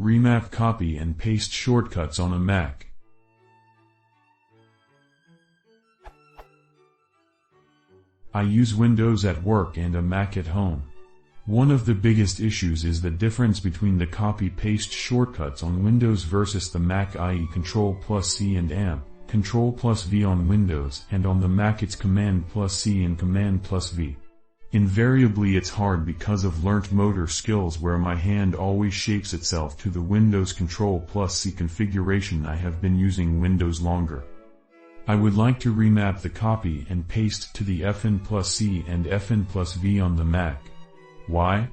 Remap Copy and Paste shortcuts on a Mac. I use Windows at work and a Mac at home. One of the biggest issues is the difference between the copy-paste shortcuts on Windows versus the Mac, i.e. Ctrl+C and AMP, Ctrl+V on Windows, and on the Mac it's Command+C and Command+V. Invariably it's hard because of learnt motor skills where my hand always shapes itself to the Windows Ctrl+C configuration. I have been using Windows longer. I would like to remap the copy and paste to the Fn+C and Fn+V on the Mac. Why?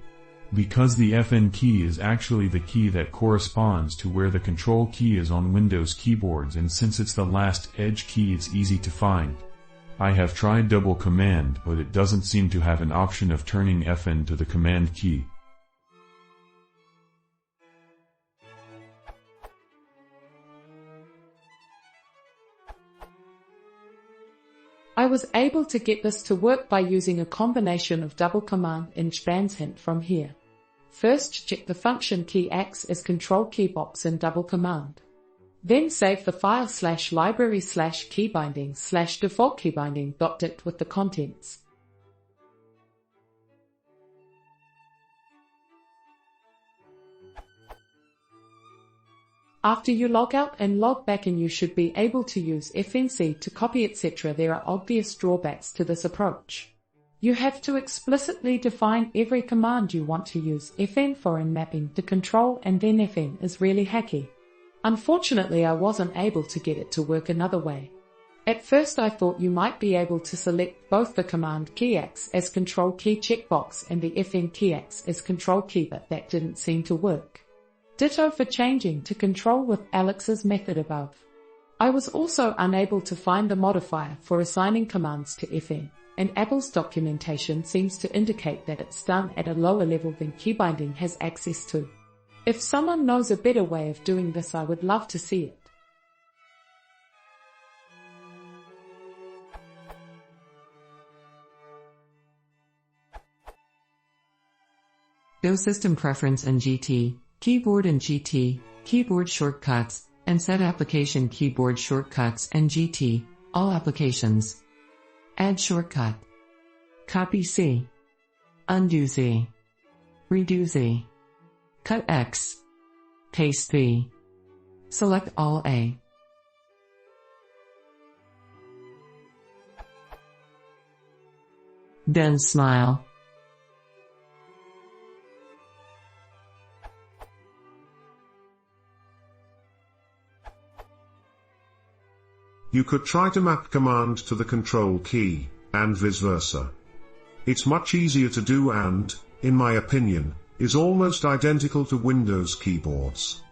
Because the Fn key is actually the key that corresponds to where the Control key is on Windows keyboards, and since it's the last edge key it's easy to find. I have tried double command, but it doesn't seem to have an option of turning Fn to the command key. I was able to get this to work by using a combination of double command and bands. Hint from here. First, check the function key acts as control key box in double command. Then save the file /library/keybinding/default keybinding.dit with the contents. After you log out and log back in, you should be able to use FNC to copy, etc. There are obvious drawbacks to this approach. You have to explicitly define every command you want to use Fn for in mapping to control, and then Fn is really hacky. Unfortunately, I wasn't able to get it to work another way. At first I thought you might be able to select both the command key acts as control key checkbox and the Fn key acts as control key, but that didn't seem to work. Ditto for changing to control with Alex's method above. I was also unable to find the modifier for assigning commands to Fn, and Apple's documentation seems to indicate that it's done at a lower level than keybinding has access to. If someone knows a better way of doing this, I would love to see it. Go System Preference and GT, Keyboard and GT, Keyboard Shortcuts, and set Application Keyboard Shortcuts and GT, all applications. Add shortcut. Copy C. Undo Z. Redo Z. Cut X. Paste V. Select all A. Then smile. You could try to map command to the control key, and vice versa. It's much easier to do and, in my opinion, is almost identical to Windows keyboards.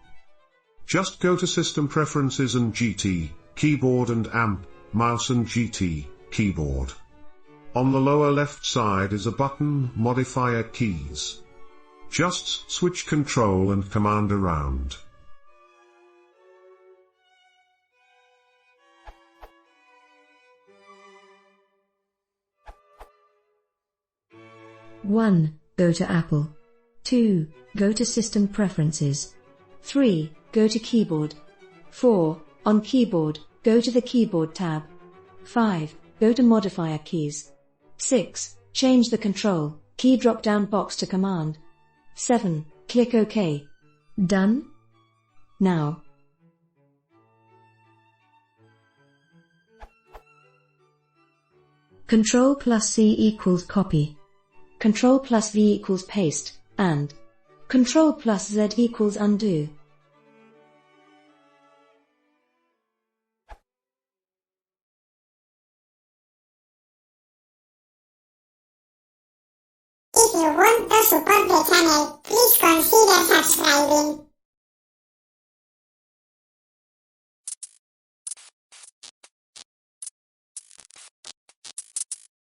Just go to System Preferences and GT, Keyboard and AMP, Mouse and GT, Keyboard. On the lower left side is a button, Modifier Keys. Just switch Control and Command around. One, go to Apple. 2. Go to System Preferences. 3. Go to Keyboard. 4. On Keyboard, go to the Keyboard tab. 5. Go to Modifier Keys. 6. Change the Control key drop-down box to Command. 7. Click OK. Done? Now. Ctrl+C equals copy. Ctrl+V equals paste, and Ctrl+Z equals undo. If you want to support the channel, please consider subscribing.